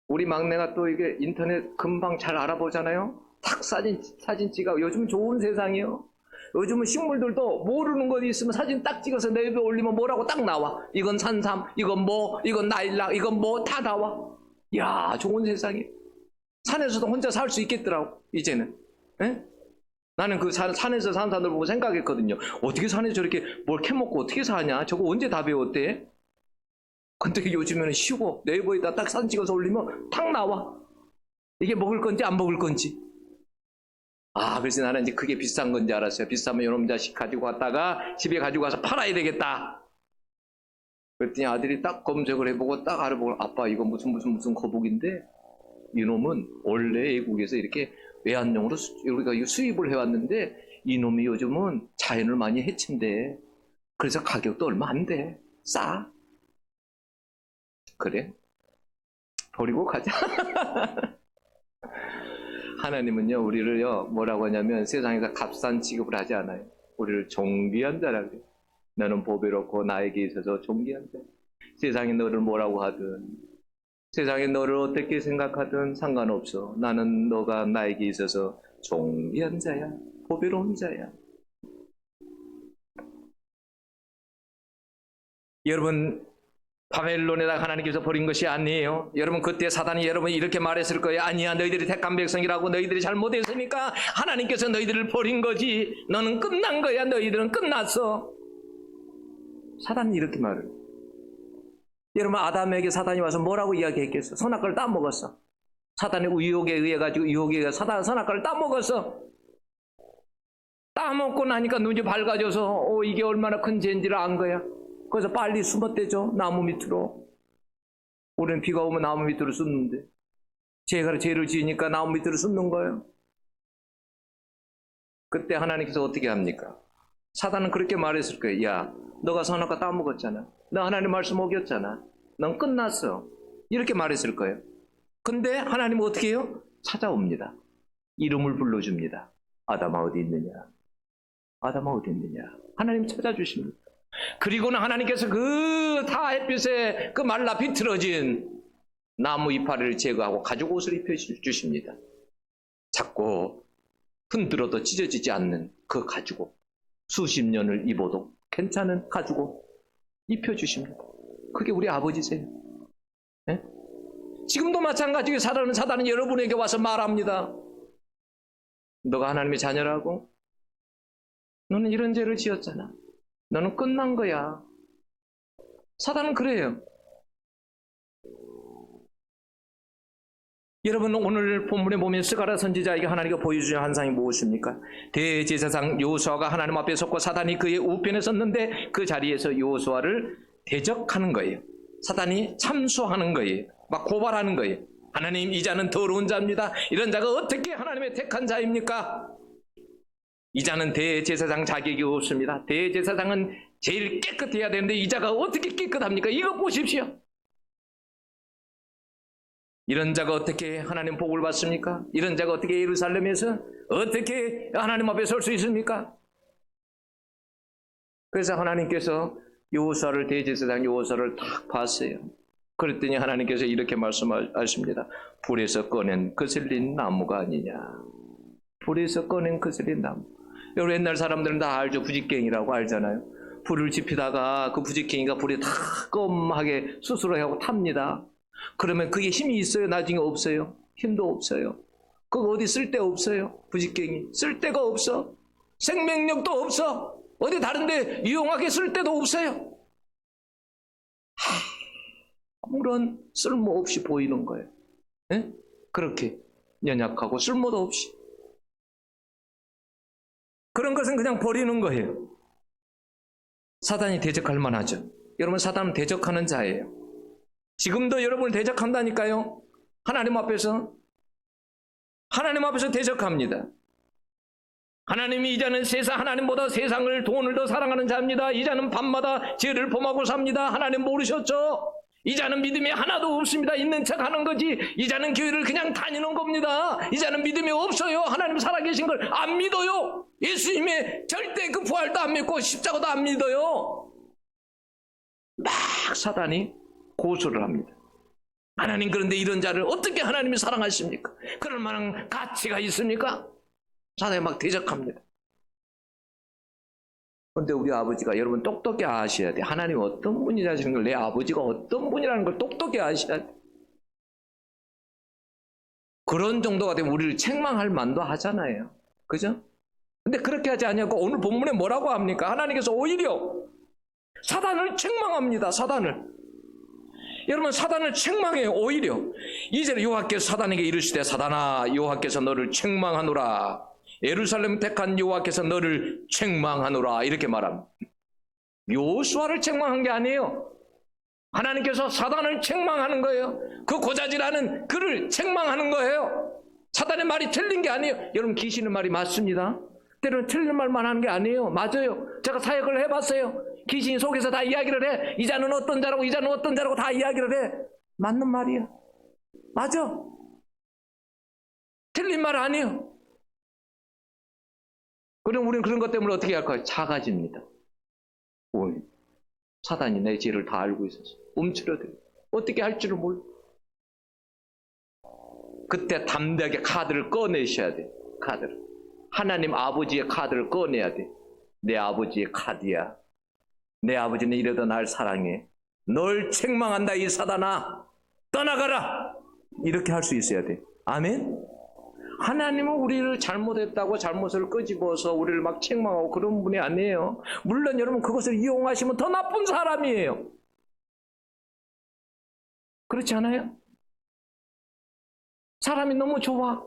우리 막내가 또 이게 인터넷 금방 잘 알아보잖아요. 탁 사진 찍어. 요즘 좋은 세상이요. 요즘은 식물들도 모르는 것 있으면 사진 딱 찍어서 내비에 올리면 뭐라고 딱 나와. 이건 산삼, 이건 뭐, 이건 나일락, 이건 뭐 다 나와. 야, 좋은 세상이. 산에서도 혼자 살 수 있겠더라고, 이제는. 에? 나는 그 산에서 사는 사람들 보고 생각했거든요. 어떻게 산에서 저렇게 뭘 캐먹고 어떻게 사냐? 저거 언제 다 배웠대? 근데 요즘에는 쉬고 네이버에다 딱 사진 찍어서 올리면 탁 나와. 이게 먹을 건지 안 먹을 건지. 아, 그래서 나는 이제 그게 비싼 건지 알았어요. 비싸면 이놈 자식 가지고 왔다가 집에 가지고 와서 팔아야 되겠다. 그랬더니 아들이 딱 검색을 해보고 딱 알아보고, 아빠 이거 무슨 거북인데 이놈은 원래 외국에서 이렇게 외환용으로 우리가 수입을 해왔는데 이놈이 요즘은 자연을 많이 해친대. 그래서 가격도 얼마 안 돼. 싸. 그래? 버리고 가자. 하나님은요, 우리를요, 뭐라고 하냐면 세상에서 값싼 취급을 하지 않아요. 우리를 존귀한 자라고 해요. 너는 보배롭고 나에게 있어서 존귀한 자. 세상이 너를 뭐라고 하든, 세상이 너를 어떻게 생각하든 상관없어. 나는 너가 나에게 있어서 존귀한 자야. 보배로운 자야. 여러분, 바벨론에다가 하나님께서 버린 것이 아니에요. 여러분, 그때 사단이 여러분 이렇게 말했을 거예요. 아니야, 너희들이 택한 백성이라고. 너희들이 잘못했으니까 하나님께서 너희들을 버린 거지. 너는 끝난 거야. 너희들은 끝났어. 사단이 이렇게 말을. 여러분, 아담에게 사단이 와서 뭐라고 이야기했겠어? 선악과를 따먹었어. 사단의 유혹에 의해 가지고 선악과를 따먹었어. 따먹고 나니까 눈이 밝아져서 이게 얼마나 큰 죄인지를 안 거야. 그래서 빨리 숨었대죠. 나무 밑으로. 우리는 비가 오면 나무 밑으로 숨는데 죄가 죄를 지으니까 나무 밑으로 숨는 거예요. 그때 하나님께서 어떻게 합니까? 사단은 그렇게 말했을 거예요. 야, 너가 선악과 따먹었잖아. 너 하나님 말씀 어겼잖아. 넌 끝났어. 이렇게 말했을 거예요. 근데 하나님은 어떻게 해요? 찾아옵니다. 이름을 불러줍니다. 아담아 어디 있느냐? 아담아 어디 있느냐? 하나님 찾아주십니다. 그리고는 하나님께서 그 다 햇빛에 그 말라 비틀어진 나무 이파리를 제거하고 가죽 옷을 입혀주십니다. 자꾸 흔들어도 찢어지지 않는 그 가죽 옷. 수십 년을 입어도 괜찮은 가죽 옷 입혀주십니다. 그게 우리 아버지세요. 네? 지금도 마찬가지로 사단은 여러분에게 와서 말합니다. 너가 하나님의 자녀라고? 너는 이런 죄를 지었잖아. 너는 끝난 거야. 사단은 그래요. 여러분, 오늘 본문에 보면 스가랴 선지자에게 하나님께 보여주신 환상이 무엇입니까? 대제사장 여호수아가 하나님 앞에 섰고 사단이 그의 우편에 섰는데 그 자리에서 여호수아를 대적하는 거예요. 사단이 참수하는 거예요. 막 고발하는 거예요. 하나님, 이 자는 더러운 자입니다. 이런 자가 어떻게 하나님의 택한 자입니까? 이 자는 대제사장 자격이 없습니다. 대제사장은 제일 깨끗해야 되는데 이 자가 어떻게 깨끗합니까? 이거 보십시오. 이런 자가 어떻게 하나님 복을 받습니까? 이런 자가 어떻게 예루살렘에서 어떻게 하나님 앞에 설 수 있습니까? 그래서 하나님께서 여호수아를, 대제사장 여호수아를 딱 봤어요. 그랬더니 하나님께서 이렇게 말씀하십니다. 불에서 꺼낸 거슬린 나무가 아니냐. 불에서 꺼낸 거슬린 나무. 여러분, 옛날 사람들은 다 알죠. 부직갱이라고 알잖아요. 불을 지피다가 그 부직갱이가 불에 다 껌하게 스스로 하고 탑니다. 그러면 그게 힘이 있어요? 나중에 없어요? 힘도 없어요. 그거 어디 쓸데 없어요. 부직갱이 쓸데가 없어. 생명력도 없어. 어디 다른데 유용하게 쓸 데도 없어요. 아무런 쓸모없이 보이는 거예요. 예? 그렇게 연약하고 쓸모도 없이. 그런 것은 그냥 버리는 거예요. 사단이 대적할 만하죠. 여러분, 사단은 대적하는 자예요. 지금도 여러분을 대적한다니까요. 하나님 앞에서 대적합니다. 하나님이 이제는 하나님보다 세상을, 돈을 더 사랑하는 자입니다. 이제는 밤마다 죄를 범하고 삽니다. 하나님 모르셨죠? 이제는 믿음이 하나도 없습니다. 있는 척 하는 거지. 이제는 교회를 그냥 다니는 겁니다. 이제는 믿음이 없어요. 하나님 살아계신 걸 안 믿어요. 예수님의 절대 그 부활도 안 믿고 십자가도 안 믿어요. 막 사단이 고소를 합니다. 하나님, 그런데 이런 자를 어떻게 하나님이 사랑하십니까? 그럴 만한 가치가 있습니까? 사단이 막 대적합니다. 그런데 우리 아버지가, 여러분 똑똑히 아셔야 돼. 하나님 어떤 분이라는 걸, 내 아버지가 어떤 분이라는 걸 똑똑히 아셔야 돼. 그런 정도가 되면 우리를 책망할 만도 하잖아요. 그죠? 근데 그렇게 하지 않냐고 오늘 본문에 뭐라고 합니까? 하나님께서 오히려 사단을 책망합니다. 사단을. 여러분, 사단을 책망해요. 오히려 이제 여호와께서 사단에게 이르시되, 사단아, 여호와께서 너를 책망하노라. 예루살렘 택한 여호와께서 너를 책망하노라. 이렇게 말합니다. 요수아를 책망한 게 아니에요. 하나님께서 사단을 책망하는 거예요. 그 고자질하는 그를 책망하는 거예요. 사단의 말이 틀린 게 아니에요. 여러분, 귀신의 말이 맞습니다. 때로는 틀린 말만 하는 게 아니에요. 맞아요. 제가 사역을 해봤어요. 귀신이 속에서 다 이야기를 해. 이 자는 어떤 자라고, 이 자는 어떤 자라고 다 이야기를 해. 맞는 말이야. 맞아. 틀린 말 아니에요. 그럼 우리는 그런 것 때문에 어떻게 할까요? 작아집니다. 오, 사단이 내 죄를 다 알고 있어서 움츠러들어. 어떻게 할 줄을 몰라. 그때 담대하게 카드를 꺼내셔야 돼. 카드를. 하나님 아버지의 카드를 꺼내야 돼. 내 아버지의 카드야. 내 아버지는 이래도 날 사랑해. 널 책망한다, 이 사단아. 떠나가라. 이렇게 할 수 있어야 돼. 아멘? 하나님은 우리를 잘못했다고 잘못을 끄집어서 우리를 막 책망하고 그런 분이 아니에요. 물론 여러분, 그것을 이용하시면 더 나쁜 사람이에요. 그렇지 않아요? 사람이 너무 좋아.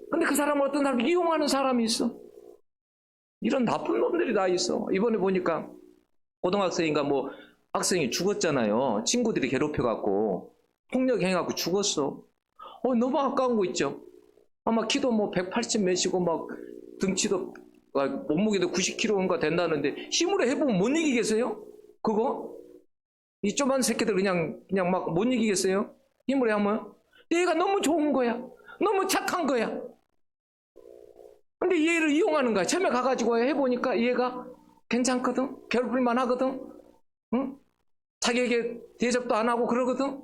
근데 그 사람은 어떤 사람 이용하는 사람이 있어. 이런 나쁜 놈들이 다 있어. 이번에 보니까 고등학생인가 뭐 학생이 죽었잖아요. 친구들이 괴롭혀갖고 폭력해갖고 죽었어. 너무 아까운 거 있죠. 아마 키도 뭐 180 몇이고 막 등치도 몸무게도 90kg인가 된다는데 힘으로 해보면 못 이기겠어요? 그거? 이 조그만 새끼들 그냥 막 못 이기겠어요? 힘으로 하면. 얘가 너무 좋은 거야. 너무 착한 거야. 근데 얘를 이용하는 거야. 처음에 가가지고 해보니까 얘가 괜찮거든. 괴롭힐만 하거든. 응? 자기에게 대접도 안 하고 그러거든.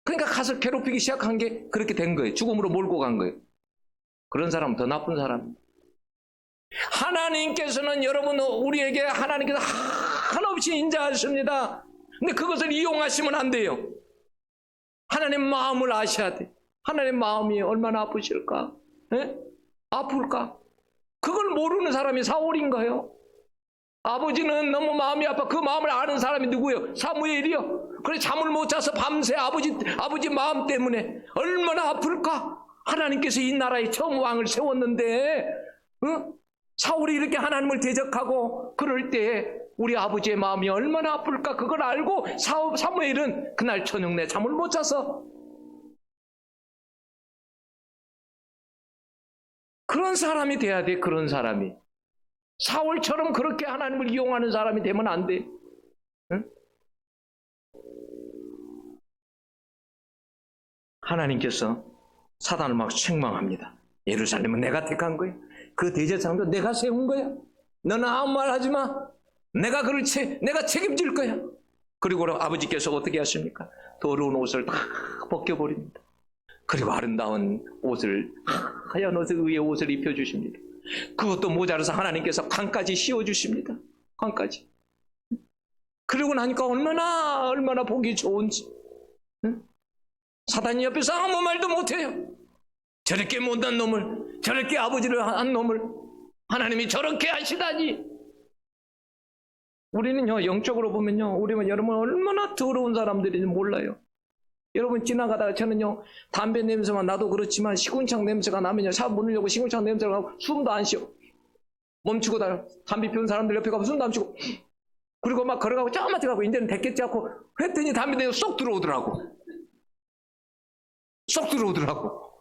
그러니까 가서 괴롭히기 시작한 게 그렇게 된 거예요. 죽음으로 몰고 간 거예요. 그런 사람은 더 나쁜 사람. 하나님께서는 여러분, 우리에게 하나님께서 한없이 인자하십니다. 근데 그것을 이용하시면 안 돼요. 하나님 마음을 아셔야 돼. 하나님 마음이 얼마나 아프실까? 에? 아플까? 그걸 모르는 사람이 사울인 거예요. 아버지는 너무 마음이 아파. 그 마음을 아는 사람이 누구예요? 사무엘이요. 그래, 잠을 못 자서 밤새 아버지 마음 때문에 얼마나 아플까? 하나님께서 이 나라에 처음 왕을 세웠는데, 응? 사울이 이렇게 하나님을 대적하고 그럴 때 우리 아버지의 마음이 얼마나 아플까? 그걸 알고 사무엘은 그날 저녁 내 잠을 못 자서. 그런 사람이 돼야 돼. 그런 사람이. 사울처럼 그렇게 하나님을 이용하는 사람이 되면 안 돼. 응? 하나님께서 사단을 막 책망합니다. 예루살렘은 내가 택한 거야. 그 대제사장도 내가 세운 거야. 너는 아무 말 하지 마. 내가 내가 책임질 거야. 그리고 아버지께서 어떻게 하십니까? 더러운 옷을 다 벗겨버립니다. 그리고 아름다운 옷을, 하얀 옷을, 의의 옷을 입혀주십니다. 그것도 모자라서 하나님께서 관까지 씌워주십니다. 관까지. 그러고 나니까 얼마나 보기 좋은지. 응? 사단이 옆에서 아무 말도 못해요. 저렇게 못난 놈을, 저렇게 아버지를 한 놈을 하나님이 저렇게 하시다니. 우리는요, 영적으로 보면요, 우리는 여러분 얼마나 더러운 사람들인지 몰라요. 여러분 지나가다가 저는요, 담배 냄새만 나도 그렇지만 시궁창 냄새가 나면요, 차 문을 열고 시궁창 냄새가 나고 숨도 안 쉬어. 멈추고 다녀. 담배 피운 사람들 옆에 가면 숨도 안 쉬고. 그리고 막 걸어가고 조금만 가고 이제는 됐겠지 하고 했더니 담배 냄새 쏙 들어오더라고. 쏙 들어오더라고.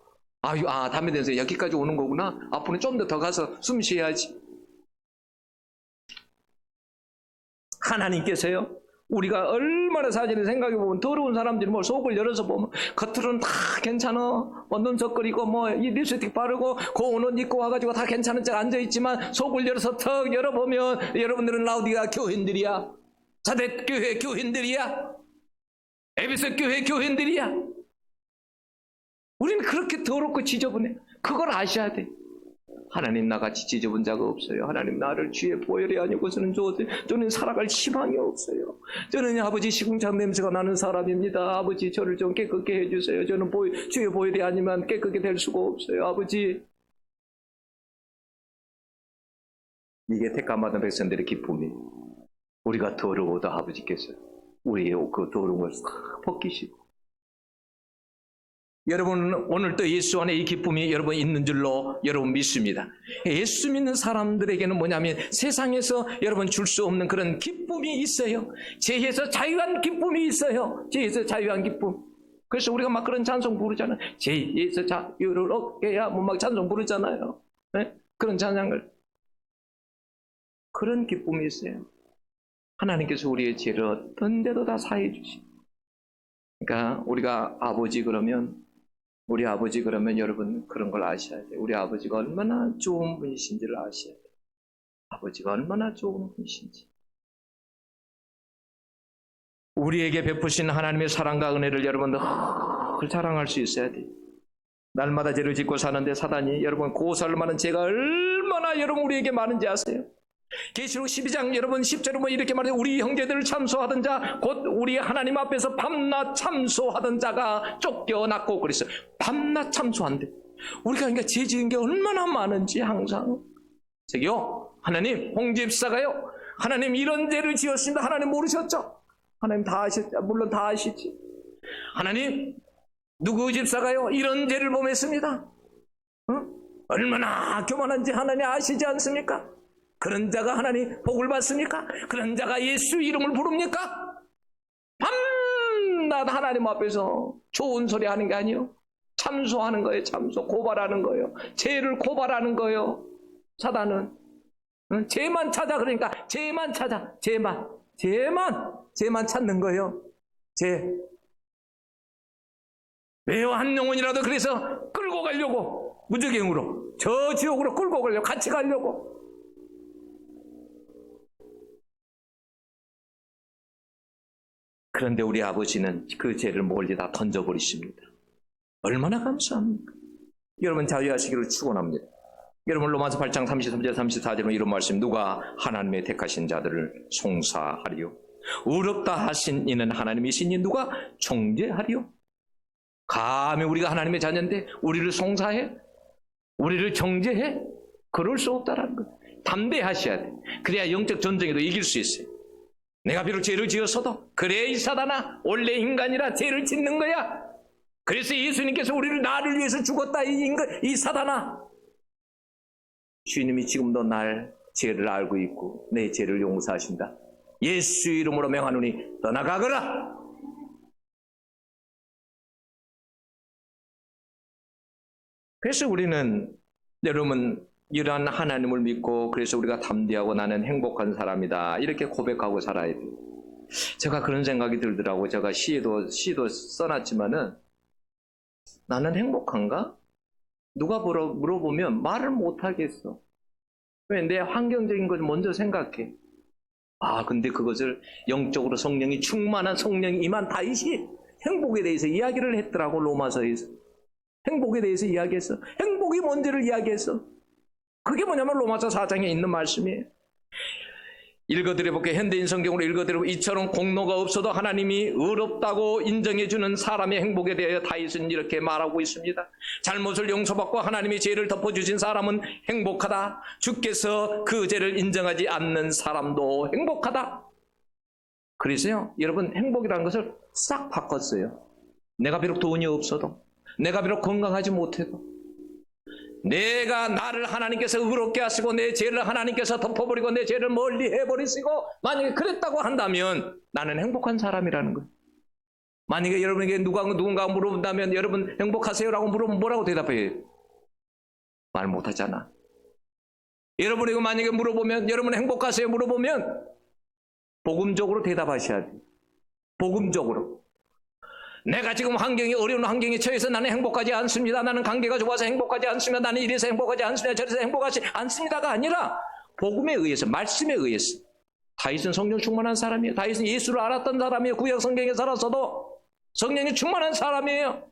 담배 냄새 여기까지 오는 거구나. 앞으로 좀 더 가서 숨 쉬어야지. 하나님께서요, 우리가 얼마나 사실을 생각해 보면 더러운 사람들이 뭐 속을 열어서 보면 겉으로는 다 괜찮아. 눈썹 그리고 이 립스틱 바르고 고운 옷 입고 와가지고 다 괜찮은 척 앉아있지만 속을 열어서 턱 열어보면 여러분들은 라우디가 교인들이야. 자대 교회 교인들이야. 에베소 교회 교인들이야. 우리는 그렇게 더럽고 지저분해. 그걸 아셔야 돼. 하나님 나같이 지저분 자가 없어요. 하나님 나를 주의 보혈이 아니고서는 저는 살아갈 희망이 없어요. 저는 아버지 시궁창 냄새가 나는 사람입니다. 아버지 저를 좀 깨끗게 해주세요. 저는 주의 보혈이 아니면 깨끗게 될 수가 없어요. 아버지. 이게 택함받은 백성들의 기쁨이. 우리가 더러워도 아버지께서 우리의 그 더러운 걸 싹 벗기시고. 여러분은 오늘 또 예수 안에 이 기쁨이 여러분 있는 줄로 여러분 믿습니다. 예수 믿는 사람들에게는 뭐냐면 세상에서 여러분 줄 수 없는 그런 기쁨이 있어요. 죄에서 자유한 기쁨이 있어요. 죄에서 자유한 기쁨. 그래서 우리가 막 그런 찬송 부르잖아요. 죄에서 자유를 얻게 해야 막 찬송 부르잖아요. 네? 그런 찬양을. 그런 기쁨이 있어요. 하나님께서 우리의 죄를 어떤 데도 다 사해 주시고. 그러니까 우리가 우리 아버지 그러면 여러분 그런 걸 아셔야 돼요. 우리 아버지가 얼마나 좋은 분이신지를 아셔야 돼요. 아버지가 얼마나 좋은 분이신지. 우리에게 베푸신 하나님의 사랑과 은혜를 여러분들 자랑할 수 있어야 돼요. 날마다 죄를 짓고 사는데 사단이 여러분 고사할 만한 죄가 얼마나 여러분 우리에게 많은지 아세요? 계시록 12장 여러분 10절에 이렇게 말해요. 우리 형제들을 참소하던 자 곧 우리 하나님 앞에서 밤낮 참소하던 자가 쫓겨났고 그랬어요. 밤낮 참소한대. 우리가 그러니까 죄 지은 게 얼마나 많은지 항상. 저기요, 하나님 홍집사가요, 하나님 이런 죄를 지었습니다. 하나님 모르셨죠? 하나님 다 아셨죠? 물론 다 아시지. 하나님 누구 집사가요 이런 죄를 범했습니다. 얼마나 교만한지 하나님 아시지 않습니까? 그런 자가 하나님 복을 받습니까? 그런 자가 예수 이름을 부릅니까? 밤낮 하나님 앞에서 좋은 소리 하는 게 아니에요. 참소하는 거예요. 참소, 고발하는 거예요. 죄를 고발하는 거예요. 사단은 죄만 찾아. 그러니까 죄만 찾아. 죄만 찾는 거예요. 죄. 왜요? 한 영혼이라도 그래서 끌고 가려고 무적행으로 저 지옥으로 끌고 가려고 같이 가려고. 그런데 우리 아버지는 그 죄를 멀리 다 던져버리십니다. 얼마나 감사합니까? 여러분 자유하시기를 축원합니다. 여러분 로마서 8장 33절 34절에 이런 말씀, 누가 하나님의 택하신 자들을 송사하리요? 의롭다 하신 이는 하나님이시니 누가 정죄하리요? 감히 우리가 하나님의 자녀인데 우리를 송사해? 우리를 정죄해? 그럴 수 없다라는 거예요. 담대하셔야 돼. 그래야 영적 전쟁에도 이길 수 있어요. 내가 비록 죄를 지었어도 그래 이 사단아, 원래 인간이라 죄를 짓는 거야. 그래서 예수님께서 나를 위해서 죽었다. 이 사단아, 주님이 지금도 날 죄를 알고 있고 내 죄를 용서하신다. 예수 이름으로 명하노니 떠나가거라. 그래서 우리는 여러분 이러한 하나님을 믿고 그래서 우리가 담대하고 나는 행복한 사람이다 이렇게 고백하고 살아야 돼요. 제가 그런 생각이 들더라고요. 제가 시도 써놨지만은 나는 행복한가? 누가 물어보면 말을 못하겠어. 왜? 내 환경적인 걸 먼저 생각해. 근데 그것을 영적으로 성령이 충만한 성령이 임한 다윗이 행복에 대해서 이야기를 했더라고. 로마서에서 행복에 대해서 이야기했어. 행복이 뭔지를 이야기했어. 그게 뭐냐면 로마서 4장에 있는 말씀이에요. 읽어드려볼게요. 현대인 성경으로 읽어드려볼게요. 이처럼 공로가 없어도 하나님이 의롭다고 인정해주는 사람의 행복에 대하여 다윗은 이렇게 말하고 있습니다. 잘못을 용서받고 하나님이 죄를 덮어주신 사람은 행복하다. 주께서 그 죄를 인정하지 않는 사람도 행복하다. 그래서요, 여러분, 행복이라는 것을 싹 바꿨어요. 내가 비록 돈이 없어도, 내가 비록 건강하지 못해도, 내가 나를 하나님께서 의롭게 하시고 내 죄를 하나님께서 덮어버리고 내 죄를 멀리 해버리시고 만약에 그랬다고 한다면 나는 행복한 사람이라는 거예요. 만약에 여러분에게 누군가 물어본다면 여러분 행복하세요라고 물어보면 뭐라고 대답해요? 말 못하잖아. 여러분에게 만약에 물어보면 여러분 행복하세요 물어보면 복음적으로 대답하셔야 돼요. 복음적으로. 내가 지금 어려운 환경에 처해서 나는 행복하지 않습니다. 나는 관계가 좋아서 행복하지 않습니다. 나는 이래서 행복하지 않습니다. 저래서 행복하지 않습니다가 아니라 복음에 의해서, 말씀에 의해서. 다윗은 성령 충만한 사람이에요. 다윗은 예수를 알았던 사람이에요. 구약 성경에 살았어도 성령이 충만한 사람이에요.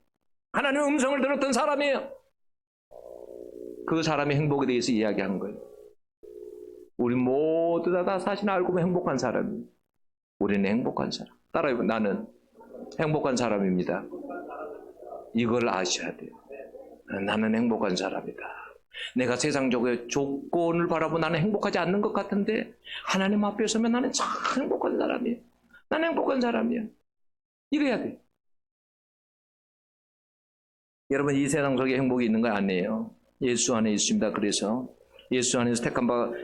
하나님의 음성을 들었던 사람이에요. 그 사람의 행복에 대해서 이야기하는 거예요. 우리 모두 다 사실 알고 보면 행복한 사람이에요. 우리는 행복한 사람. 따라해보면 나는 행복한 사람입니다. 이걸 아셔야 돼요. 나는 행복한 사람이다. 내가 세상적인 조건을 바라보면 나는 행복하지 않는 것 같은데 하나님 앞에 서면 나는 참 행복한 사람이에요. 나는 행복한 사람이에요. 이래야 돼요. 여러분, 이 세상 속에 행복이 있는 거 아니에요. 예수 안에 있습니다. 그래서 예수 안에서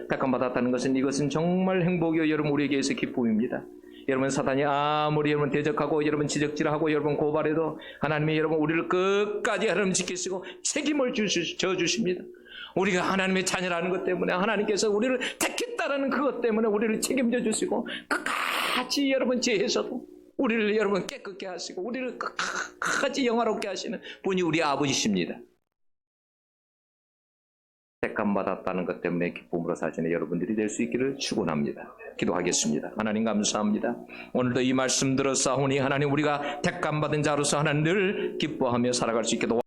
택함받았다는 것은 이것은 정말 행복이요 여러분 우리에게 있어 기쁨입니다. 여러분, 사단이 아무리 여러분 대적하고 여러분 지적질하고 여러분 고발해도 하나님이 여러분 우리를 끝까지 여러분 지키시고 책임을 져주십니다. 우리가 하나님의 자녀라는 것 때문에 하나님께서 우리를 택했다라는 그것 때문에 우리를 책임져 주시고 끝까지 여러분 죄에서도 우리를 여러분 깨끗게 하시고 우리를 끝까지 영화롭게 하시는 분이 우리 아버지십니다. 택함 받았다는 것 때문에 기쁨으로 사시는 여러분들이 될 수 있기를 축원합니다. 기도하겠습니다. 하나님 감사합니다. 오늘도 이 말씀 들었사오니 하나님 우리가 택함 받은 자로서 하나님 늘 기뻐하며 살아갈 수 있게 도와주시옵소서.